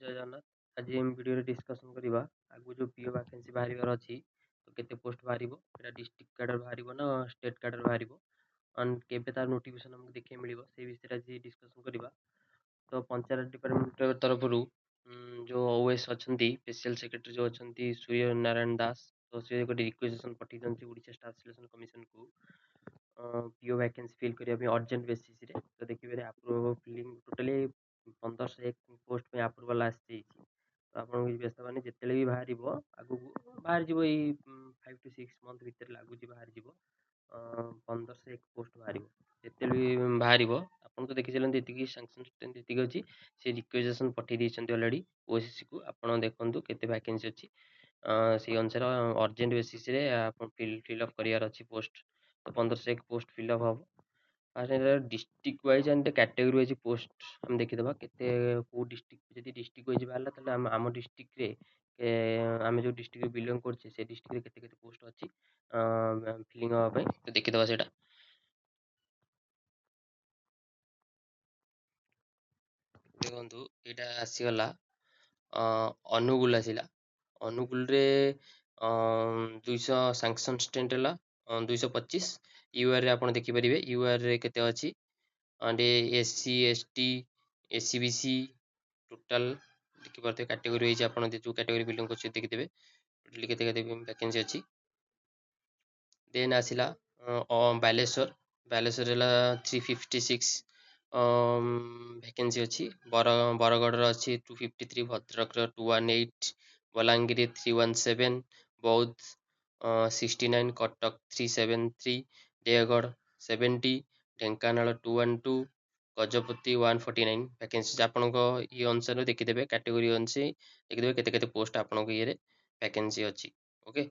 ଜୟ ଜଗନ୍ନାଥ। ଆଜି ଆମେ ଭିଡ଼ିଓରେ ଡିସ୍କସନ୍ କରିବା ଆଗକୁ ଯେଉଁ ପିଓ ଭ୍ୟାକେନ୍ସି ବାହାରିବାର ଅଛି ତ କେତେ ପୋଷ୍ଟ ବାହାରିବ, ଏଇଟା ଡିଷ୍ଟ୍ରିକ୍ଟ କାର୍ଡ଼ରେ ବାହାରିବ ନା ଷ୍ଟେଟ୍ କାର୍ଡ଼ରେ ବାହାରିବ, କେବେ ତାର ନୋଟିଫିକେସନ୍ ଆମକୁ ଦେଖିବାକୁ ମିଳିବ, ସେଇ ବିଷୟରେ ଆଜି ଡିସ୍କସନ୍ କରିବା। ତ ପଞ୍ଚାୟତ ଡିପାର୍ଟମେଣ୍ଟ ତରଫରୁ ଯେଉଁ ଓଏସ୍ ଅଛନ୍ତି, ସ୍ପେଶିଆଲ ସେକ୍ରେଟାରୀ ଯେଉଁ ଅଛନ୍ତି ସୂର୍ଯ୍ୟ ନାରାୟଣ ଦାସ, ତ ସେ ଗୋଟେ ରିକ୍ୱେଜିସନ୍ ପଠାଇଛନ୍ତି ଓଡ଼ିଶା ଷ୍ଟାଫ୍ ସିଲେକ୍ସନ୍ କମିଶନକୁ ପିଓ ଭ୍ୟାକେନ୍ସି ଫିଲ୍ କରିବା ପାଇଁ ଅର୍ଜେଣ୍ଟ ବେସିସ୍ରେ। ତ ଦେଖିପାରିବେ ଆପ୍ରୁଭ୍ ଫିଲିଂ ଟୋଟାଲି 1501 ପୋଷ୍ଟ ପାଇଁ ଆପ୍ରୁଭାଲ୍ ଆସିଯାଇଛି। ତ ଆପଣଙ୍କୁ କିଛି ବ୍ୟସ୍ତ ହେବାନି, ଯେତେବେଳେ ବି ବାହାରିବ ଆଗକୁ ବାହାରିଯିବ, ଏଇ 5 to 6 ମନ୍ଥ ଭିତରେ ଲାଗୁଛି ବାହାରିଯିବ। 1501 ପୋଷ୍ଟ ବାହାରିବ। ଯେତେବେଳେ ବି ବାହାରିବ ଆପଣ ତ ଦେଖିସାରିଲେଣି ଯେତିକି ସାଙ୍ଗସନ୍ ଯେତିକି ଅଛି, ସେ ରିକ୍ୱେଜିସନ୍ ପଠାଇ ଦେଇଛନ୍ତି ଅଲରେଡ଼ି ଓଏସିସିକୁ। ଆପଣ ଦେଖନ୍ତୁ କେତେ ଭ୍ୟାକେନ୍ସି ଅଛି, ସେଇ ଅନୁସାରେ ଅର୍ଜେଣ୍ଟ ବେସିସ୍ରେ ଆପଣ ଫିଲ୍ଅପ୍ କରିବାର ଅଛି ପୋଷ୍ଟ। ତ 1501 ପୋଷ୍ଟ ଫିଲ୍ଅପ୍ ହେବ। First district wise and category wise post ଆମେ ଦେଖିଦେବା କେତେ କେଉଁ ଡିଷ୍ଟ୍ରିକ୍ଟ, ଯଦି ଡିଷ୍ଟ୍ରିକ୍ଟ ୱାଇଜ୍ ବାହାରିଲା ତାହେଲେ ଆମ ଡିଷ୍ଟ୍ରିକ୍ଟରେ ଆମେ ଯେଉଁ ଡିଷ୍ଟ୍ରିକ୍ଟରେ ବିଲଙ୍ଗ କରୁଛେ ସେ ଡିଷ୍ଟ୍ରିକ୍ଟରେ କେତେ କେତେ ପୋଷ୍ଟ ଅଛି ଫିଲିଂ ହେବା ପାଇଁ, ତ ଦେଖିଦେବା ସେଇଟା। ଦେଖନ୍ତୁ ଏଇଟା ଆସିଗଲା ଅନୁଗୁଳ ଆସିଲା। ଅନୁଗୁଳରେ 200 ସାଙ୍ଗସନ୍ ଷ୍ଟେଣ୍ଟ ହେଲା 225। ୟୁଆର୍ରେ ଆପଣ ଦେଖିପାରିବେ ୟୁଆର୍ରେ କେତେ ଅଛି, SC ST SCBC ଟୋଟାଲ୍ ଦେଖିପାରୁଥିବେ। କାଟେଗୋରୀ ୱାଇଜ୍ ଆପଣ ଯେଉଁ କାଟେଗୋରୀ ବିଲଙ୍ଗ କରୁଛନ୍ତି ଦେଖିଦେବେ ଟୋଟାଲି କେତେ କେତେ ଭ୍ୟାକେନ୍ସି ଅଛି। ଦେନ୍ ଆସିଲା ବାଲେଶ୍ୱର ହେଲା 356 ଭ୍ୟାକେନ୍ସି ଅଛି। ବରଗଡ଼ର ଅଛି 253, ଭଦ୍ରକର 218, ବଲାଙ୍ଗୀର 317, ବୌଦ୍ଧ 69, କଟକ 373, ଦେଓଗଡ଼ 70, ଢେଙ୍କାନାଳ 212, ଗଜପତି 149 ଭ୍ୟାକେନ୍ସି। ଆପଣଙ୍କ ଇଏ ଅନୁସାରେ ଦେଖିଦେବେ, କାଟେଗୋରୀ ଅନୁସାରେ ଦେଖିଦେବେ କେତେ କେତେ ପୋଷ୍ଟ ଆପଣଙ୍କ ଇଏରେ ଭ୍ୟାକେନ୍ସି ଅଛି। ଓକେ,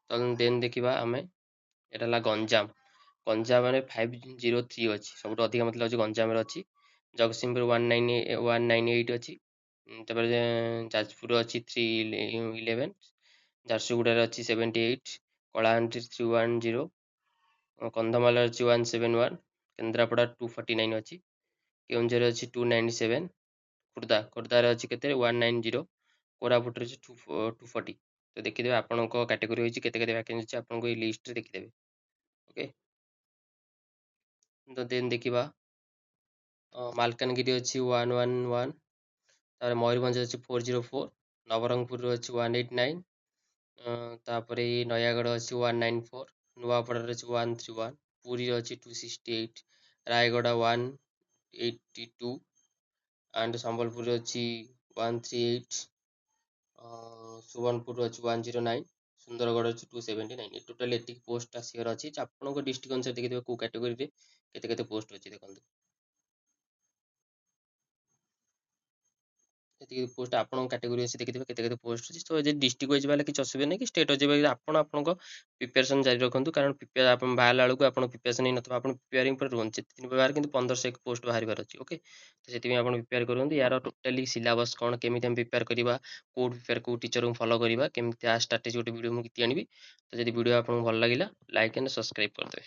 ତ ଦେନ୍ ଦେଖିବା ଆମେ, ଏଇଟା ହେଲା ଗଞ୍ଜାମରେ 503 ଅଛି, ସବୁଠୁ ଅଧିକା ମତେ ଲାଗୁଛି ଗଞ୍ଜାମରେ ଅଛି। ଜଗତସିଂହପୁର 198 ଅଛି। ତାପରେ ଯାଜପୁର ଅଛି 311, ଝାରସୁଗୁଡ଼ାରେ ଅଛି 78, କଳାହାଣ୍ଡି 310, କନ୍ଧମାଳ ଅଛି 171, କେନ୍ଦ୍ରାପଡ଼ା 249 ଅଛି, କେଉଁଝର ଅଛି 297, ଖୋର୍ଦ୍ଧାରେ ଅଛି କେତେ 190, କୋରାପୁଟରେ ଅଛି 240। ତ ଦେଖିଦେବେ ଆପଣଙ୍କ କାଟେଗୋରୀ ହୋଇଛି କେତେ କେତେ ଭ୍ୟାକେନ୍ସି ଅଛି, ଆପଣଙ୍କୁ ଏଇ ଲିଷ୍ଟରେ ଦେଖିଦେବେ। ଓକେ, ତ ଦେନ୍ ଦେଖିବା ମାଲକାନଗିରି ଅଛି 111, ତାପରେ ମୟୂରଭଞ୍ଜ ଅଛି 404, ନବରଙ୍ଗପୁର ଅଛି 189, ତାପରେ ନୟାଗଡ଼ ଅଛି 194, ନୂଆପଡ଼ାରେ ଅଛି 131, ପୁରୀରେ ଅଛି 268, ରାୟଗଡ଼ା 182, ଆଣ୍ଡ ସମ୍ବଲପୁରରେ ଅଛି 138, ସୁବର୍ଣ୍ଣପୁର ଅଛି 109, ସୁନ୍ଦରଗଡ଼ ଅଛି 279। ଟୋଟାଲି ଏତିକି ପୋଷ୍ଟ ଆସିବାର ଅଛି। ଆପଣଙ୍କ ଡିଷ୍ଟ୍ରିକ୍ଟ ଅନୁସାରେ ଦେଖିଦେବେ କେଉଁ କାଟେଗୋରୀରେ କେତେ କେତେ ପୋଷ୍ଟ ଅଛି। ଦେଖନ୍ତୁ ଏତିକି ପୋଷ୍ଟ ଆପଣଙ୍କ କାଟେଗୋରୀ ଅଛି, ଦେଖିଦେବେ କେତେ କେତେ ପୋଷ୍ଟ ଅଛି। ତ ଯଦି ଡିଷ୍ଟ୍ରିକ୍ଟ ୱାଇଜ୍ ବାହାରିଲେ କିଛି ଅସୁବିଧା ନାହିଁ, କି ଷ୍ଟେଟ୍ ୱାଇଜ୍ ବାହାରିଲେ ଆପଣ ଆପଣଙ୍କ ପ୍ରିପାରେସନ୍ ଜାରି ରଖନ୍ତୁ। କାରଣ ଆପଣ ବାହାରିଲା ବେଳକୁ ଆପଣ ପ୍ରିପାରେସନ୍ ହେଇନଥିବ, ଆପଣ ପ୍ରିପେୟାରିଂ ପରେ ରୁହନ୍ତୁ। ଯେତେ ଦିନ ବାହାରେ କିନ୍ତୁ 1501 ପୋଷ୍ଟ ବାହାରିବାର ଅଛି। ଓକେ, ତ ସେଥିପାଇଁ ଆପଣ ପ୍ରିପେୟାର କରନ୍ତୁ। ୟାର ଟୋଟାଲି ସିଲାବସ୍ କ'ଣ, କେମିତି ଆମେ ପ୍ରିପେୟାର କରିବା, କେଉଁ ଟିଚରଙ୍କୁ ଫଲୋ କରିବା, କେମିତି ଆ ଷ୍ଟ୍ରାଟେଜି ଗୋଟେ ଭିଡ଼ିଓ ମୁଁ ଗୀତି ଆଣିବି। ତ ଯଦି ଭିଡ଼ିଓ ଆପଣଙ୍କୁ ଭଲ ଲାଗିଲା ଲାଇକ୍ ଆଣ୍ଡ ସବସ୍କ୍ରାଇବ୍ କରିଦେବେ।